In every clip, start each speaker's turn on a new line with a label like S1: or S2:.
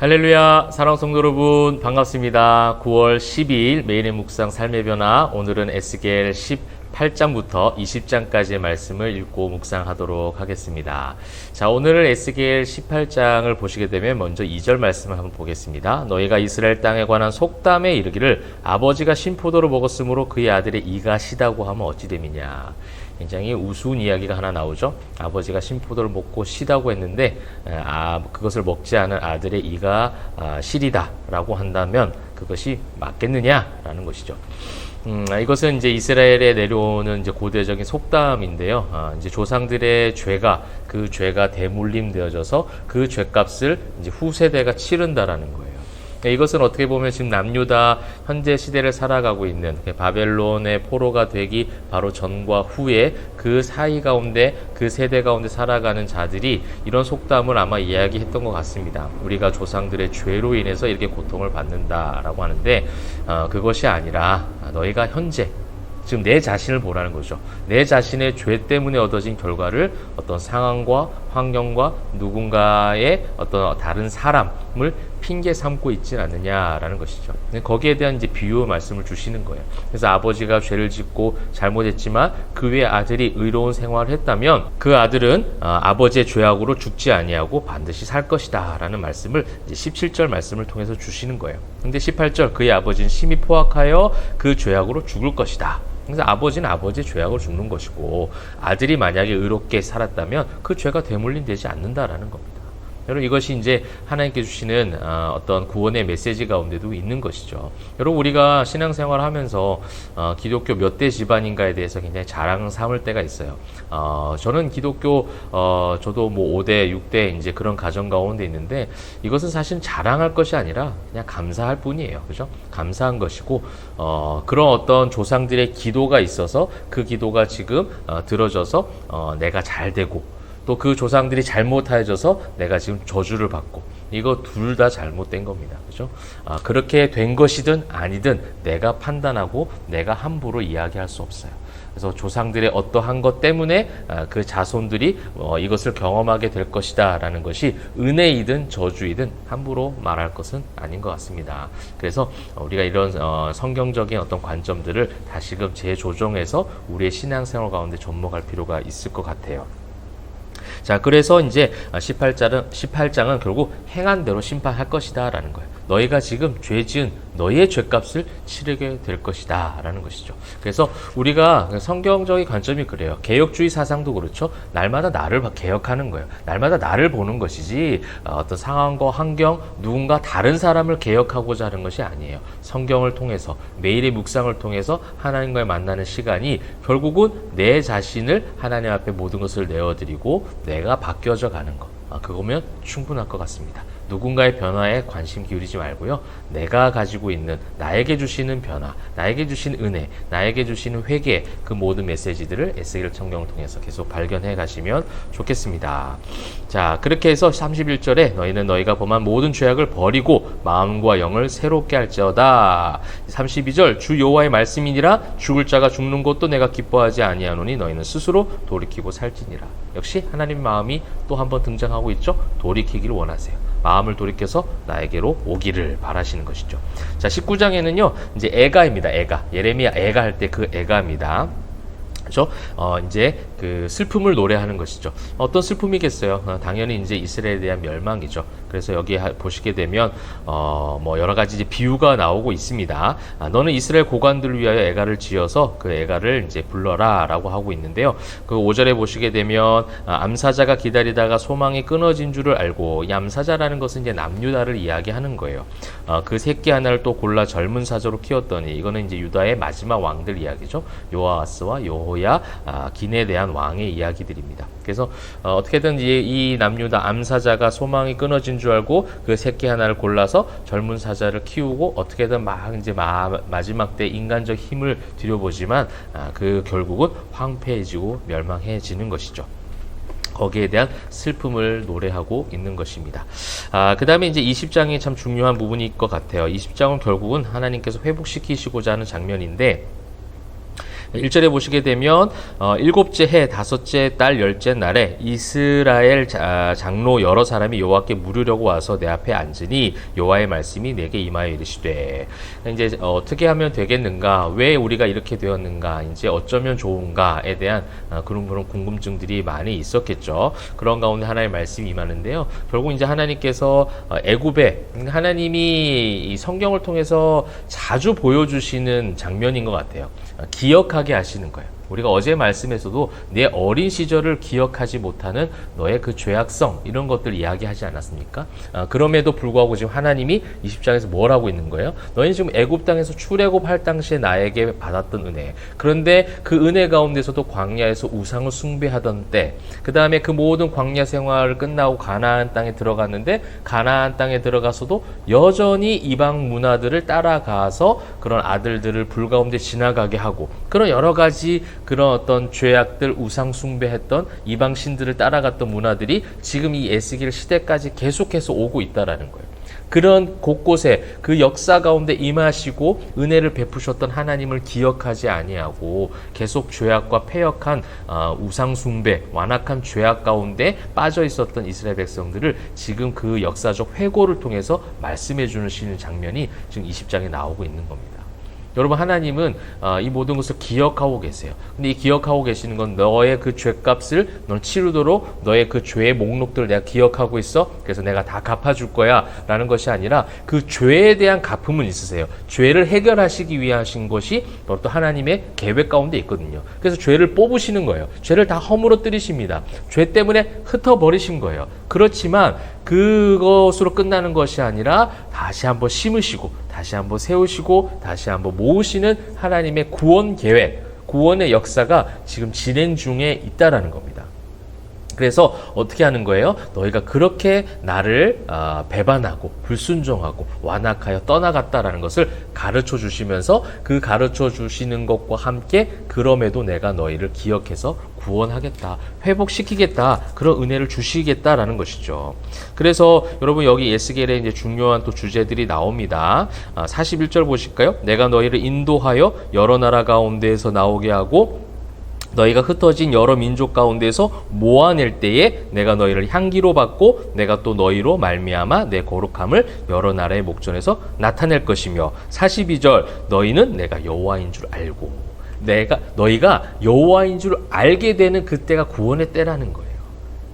S1: 할렐루야, 사랑 성도 여러분, 반갑습니다. 9월 12일 매일의 묵상 삶의 변화, 오늘은 에스겔 18장부터 20장까지의 말씀을 읽고 묵상하도록 하겠습니다. 자, 오늘 에스겔 18장을 보시게 되면 먼저 2절 말씀을 한번 보겠습니다. 너희가 이스라엘 땅에 관한 속담에 이르기를 아버지가 신포도를 먹었으므로 그의 아들의 이가 시다고 하면 어찌 됨이냐. 굉장히 우스운 이야기가 하나 나오죠. 아버지가 신포도를 먹고 시다고 했는데 그것을 먹지 않은 아들의 이가 시리다 라고 한다면 그것이 맞겠느냐라는 것이죠. 이것은 이제 이스라엘에 내려오는 이제 고대적인 속담인데요. 이제 조상들의 그 죄가 대물림되어져서 그 죄값을 이제 후세대가 치른다라는 거예요. 이것은 어떻게 보면 지금 남유다 현재 시대를 살아가고 있는 바벨론의 포로가 되기 바로 전과 후에 그 사이 가운데 그 세대 가운데 살아가는 자들이 이런 속담을 아마 이야기했던 것 같습니다. 우리가 조상들의 죄로 인해서 이렇게 고통을 받는다라고 하는데 그것이 아니라 너희가 현재 지금 내 자신을 보라는 거죠. 내 자신의 죄 때문에 얻어진 결과를 어떤 상황과 환경과 누군가의 어떤 다른 사람을 핑계 삼고 있지 않느냐라는 것이죠. 거기에 대한 이제 비유 말씀을 주시는 거예요. 그래서 아버지가 죄를 짓고 잘못했지만 그 외에 아들이 의로운 생활을 했다면 그 아들은 아버지의 죄악으로 죽지 아니하고 반드시 살 것이다라는 말씀을 이제 17절 말씀을 통해서 주시는 거예요. 근데 18절 그의 아버지는 심히 포악하여 그 죄악으로 죽을 것이다. 그래서 아버지는 아버지의 죄악으로 죽는 것이고 아들이 만약에 의롭게 살았다면 그 죄가 되물림되지 않는다라는 겁니다. 여러분 이것이 이제 하나님께 주시는 어떤 구원의 메시지 가운데도 있는 것이죠. 여러분 우리가 신앙생활을 하면서 기독교 몇 대 집안인가에 대해서 굉장히 자랑을 삼을 때가 있어요. 저는 기독교 저도 뭐 5대, 6대 이제 그런 가정 가운데 있는데 이것은 사실 자랑할 것이 아니라 그냥 감사할 뿐이에요. 그죠? 감사한 것이고 그런 어떤 조상들의 기도가 있어서 그 기도가 지금 들어져서 내가 잘 되고 또 그 조상들이 잘못하여져서 내가 지금 저주를 받고 이거 둘 다 잘못된 겁니다. 그죠? 그렇게 된 것이든 아니든 내가 판단하고 내가 함부로 이야기할 수 없어요. 그래서 조상들의 어떠한 것 때문에 그 자손들이 이것을 경험하게 될 것이다 라는 것이 은혜이든 저주이든 함부로 말할 것은 아닌 것 같습니다. 그래서 우리가 이런 성경적인 어떤 관점들을 다시금 재조정해서 우리의 신앙생활 가운데 접목할 필요가 있을 것 같아요. 자, 그래서 이제 18장은 결국 행한 대로 심판할 것이다 라는 거예요. 너희가 지금 죄 지은 너희의 죄값을 치르게 될 것이다 라는 것이죠. 그래서 우리가 성경적인 관점이 그래요. 개혁주의 사상도 그렇죠. 날마다 나를 개혁하는 거예요. 날마다 나를 보는 것이지 어떤 상황과 환경, 누군가 다른 사람을 개혁하고자 하는 것이 아니에요. 성경을 통해서 매일의 묵상을 통해서 하나님과의 만나는 시간이 결국은 내 자신을 하나님 앞에 모든 것을 내어드리고 내가 바뀌어져 가는 것. 그거면 충분할 것 같습니다. 누군가의 변화에 관심 기울이지 말고요. 내가 가지고 있는 나에게 주시는 변화, 나에게 주신 은혜, 나에게 주시는 회개 그 모든 메시지들을 에스겔 성경을 통해서 계속 발견해 가시면 좋겠습니다. 자, 그렇게 해서 31절에 너희는 너희가 범한 모든 죄악을 버리고 마음과 영을 새롭게 할지어다. 32절 주 여호와의 말씀이니라 죽을 자가 죽는 것도 내가 기뻐하지 아니하노니 너희는 스스로 돌이키고 살지니라. 역시 하나님 마음이 또 한 번 등장하고 있죠. 돌이키기를 원하세요. 마음을 돌이켜서 나에게로 오기를 바라시는 것이죠. 자, 19장에는요, 이제 애가입니다. 애가. 예레미야 애가 할 때 그 애가입니다. 그렇죠? 이제 그 슬픔을 노래하는 것이죠. 어떤 슬픔이겠어요? 당연히 이제 이스라엘에 대한 멸망이죠. 그래서 여기 보시게 되면 뭐 여러 가지 이제 비유가 나오고 있습니다. 너는 이스라엘 고관들을 위하여 애가를 지어서 그 애가를 이제 불러라라고 하고 있는데요. 그 5절에 보시게 되면 암사자가 기다리다가 소망이 끊어진 줄을 알고 이 암사자라는 것은 이제 남유다를 이야기하는 거예요. 그 새끼 하나를 또 골라 젊은 사자로 키웠더니 이거는 이제 유다의 마지막 왕들 이야기죠. 요아스와 요호야 긴에 대한 왕의 이야기들입니다. 그래서 어떻게든 이 남유다 암사자가 소망이 끊어진 줄 알고 그 새끼 하나를 골라서 젊은 사자를 키우고 어떻게든 막 이제 마지막 때 인간적 힘을 들여보지만 그 결국은 황폐해지고 멸망해지는 것이죠. 거기에 대한 슬픔을 노래하고 있는 것입니다. 그 다음에 이제 20장이 참 중요한 부분일 것 같아요. 20장은 결국은 하나님께서 회복시키시고자 하는 장면인데 1절에 보시게 되면 일곱째 해 다섯째 달 열째 날에 이스라엘 장로 여러 사람이 여호와께 물으려고 와서 내 앞에 앉으니 여호와의 말씀이 내게 임하여 이르시되. 이제 어떻게 하면 되겠는가, 왜 우리가 이렇게 되었는가, 이제 어쩌면 좋은가에 대한 그런 궁금증들이 많이 있었겠죠. 그런 가운데 하나님의 말씀이 임하는데요. 결국 이제 하나님께서 애굽에, 하나님이 이 성경을 통해서 자주 보여주시는 장면인 것 같아요. 기억하게 하시는 거예요. 우리가 어제 말씀에서도 내 어린 시절을 기억하지 못하는 너의 그 죄악성, 이런 것들 이야기하지 않았습니까? 그럼에도 불구하고 지금 하나님이 20장에서 뭘 하고 있는 거예요? 너희는 지금 애굽 땅에서 출애굽할 당시에 나에게 받았던 은혜, 그런데 그 은혜 가운데서도 광야에서 우상을 숭배하던 때, 그 다음에 그 모든 광야 생활을 끝나고 가나안 땅에 들어갔는데 가나안 땅에 들어가서도 여전히 이방 문화들을 따라가서 그런 아들들을 불 가운데 지나가게 하고, 그런 여러 가지 그런 어떤 죄악들, 우상 숭배했던 이방 신들을 따라갔던 문화들이 지금 이 에스겔 시대까지 계속해서 오고 있다라는 거예요. 그런 곳곳에 그 역사 가운데 임하시고 은혜를 베푸셨던 하나님을 기억하지 아니하고 계속 죄악과 패역한 우상 숭배, 완악한 죄악 가운데 빠져 있었던 이스라엘 백성들을 지금 그 역사적 회고를 통해서 말씀해 주시는 장면이 지금 20장에 나오고 있는 겁니다. 여러분, 하나님은 이 모든 것을 기억하고 계세요. 근데 이 기억하고 계시는 건 너의 그 죄값을 넌 치르도록 너의 그 죄의 목록들을 내가 기억하고 있어. 그래서 내가 다 갚아줄 거야 라는 것이 아니라 그 죄에 대한 갚음은 있으세요. 죄를 해결하시기 위하신 것이 또 하나님의 계획 가운데 있거든요. 그래서 죄를 뽑으시는 거예요. 죄를 다 허물어뜨리십니다. 죄 때문에 흩어버리신 거예요. 그렇지만 그것으로 끝나는 것이 아니라 다시 한번 심으시고 다시 한번 세우시고 다시 한번 모으시는 하나님의 구원 계획, 구원의 역사가 지금 진행 중에 있다라는 겁니다. 그래서 어떻게 하는 거예요? 너희가 그렇게 나를 배반하고 불순종하고 완악하여 떠나갔다라는 것을 가르쳐 주시면서 그 가르쳐 주시는 것과 함께 그럼에도 내가 너희를 기억해서 구원하겠다, 회복시키겠다, 그런 은혜를 주시겠다라는 것이죠. 그래서 여러분, 여기 에스겔에 이제 중요한 또 주제들이 나옵니다. 41절 보실까요? 내가 너희를 인도하여 여러 나라 가운데에서 나오게 하고 너희가 흩어진 여러 민족 가운데서 모아낼 때에 내가 너희를 향기로 받고 내가 또 너희로 말미암아 내 거룩함을 여러 나라의 목전에서 나타낼 것이며, 42절 너희는 내가 여호와인 줄 알고, 너희가 여호와인 줄 알게 되는 그때가 구원의 때라는 거예요.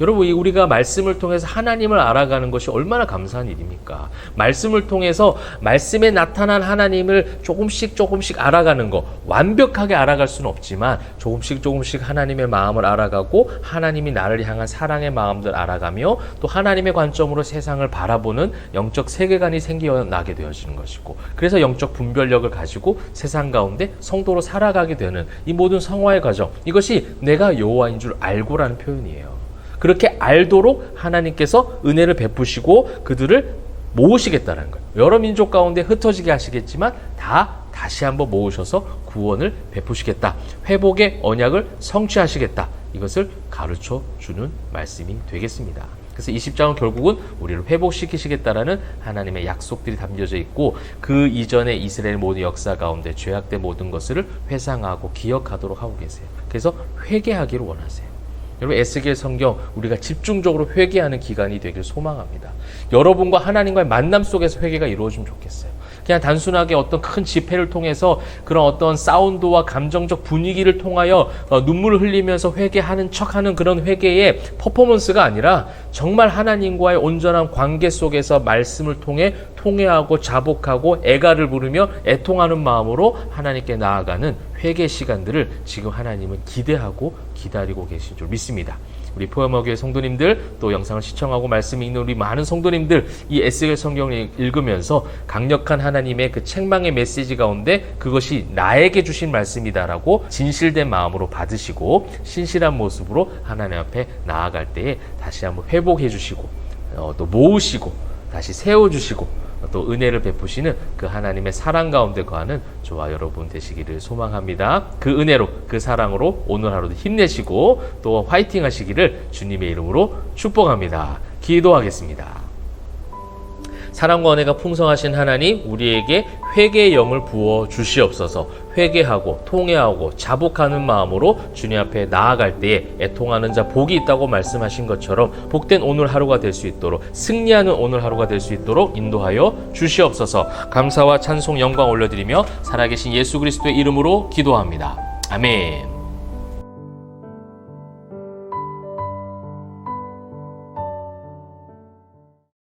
S1: 여러분, 우리가 말씀을 통해서 하나님을 알아가는 것이 얼마나 감사한 일입니까? 말씀을 통해서 말씀에 나타난 하나님을 조금씩 알아가는 거, 완벽하게 알아갈 수는 없지만 조금씩 하나님의 마음을 알아가고 하나님이 나를 향한 사랑의 마음들 알아가며 또 하나님의 관점으로 세상을 바라보는 영적 세계관이 생겨나게 되어지는 것이고, 그래서 영적 분별력을 가지고 세상 가운데 성도로 살아가게 되는 이 모든 성화의 과정, 이것이 내가 여호와인 줄 알고라는 표현이에요. 그렇게 알도록 하나님께서 은혜를 베푸시고 그들을 모으시겠다는 거예요. 여러 민족 가운데 흩어지게 하시겠지만 다시 한번 모으셔서 구원을 베푸시겠다. 회복의 언약을 성취하시겠다. 이것을 가르쳐 주는 말씀이 되겠습니다. 그래서 20장은 결국은 우리를 회복시키시겠다라는 하나님의 약속들이 담겨져 있고, 그 이전에 이스라엘 모든 역사 가운데 죄악된 모든 것을 회상하고 기억하도록 하고 계세요. 그래서 회개하기를 원하세요. 여러분, 에스겔 성경 우리가 집중적으로 회개하는 기간이 되길 소망합니다. 여러분과 하나님과의 만남 속에서 회개가 이루어지면 좋겠어요. 그냥 단순하게 어떤 큰 집회를 통해서 그런 어떤 사운드와 감정적 분위기를 통하여 눈물을 흘리면서 회개하는 척하는 그런 회개의 퍼포먼스가 아니라 정말 하나님과의 온전한 관계 속에서 말씀을 통해 통회하고 자복하고 애가를 부르며 애통하는 마음으로 하나님께 나아가는 회개 시간들을 지금 하나님은 기대하고 기다리고 계신 줄 믿습니다. 우리 포여머교회 성도님들, 또 영상을 시청하고 말씀이 있는 우리 많은 성도님들, 이 에스겔 성경을 읽으면서 강력한 하나님의 그 책망의 메시지 가운데 그것이 나에게 주신 말씀이다라고 진실된 마음으로 받으시고 신실한 모습으로 하나님 앞에 나아갈 때에 다시 한번 회복해 주시고 또 모으시고 다시 세워주시고 또 은혜를 베푸시는 그 하나님의 사랑 가운데 거하는 저와 여러분 되시기를 소망합니다. 그 은혜로, 그 사랑으로 오늘 하루도 힘내시고 또 화이팅 하시기를 주님의 이름으로 축복합니다. 기도하겠습니다. 사랑과 은혜가 풍성하신 하나님, 우리에게 회개의 영을 부어 주시옵소서. 회개하고 통회하고 자복하는 마음으로 주님 앞에 나아갈 때에 애통하는 자 복이 있다고 말씀하신 것처럼 복된 오늘 하루가 될 수 있도록, 승리하는 오늘 하루가 될 수 있도록 인도하여 주시옵소서. 감사와 찬송 영광 올려드리며 살아계신 예수 그리스도의 이름으로 기도합니다. 아멘.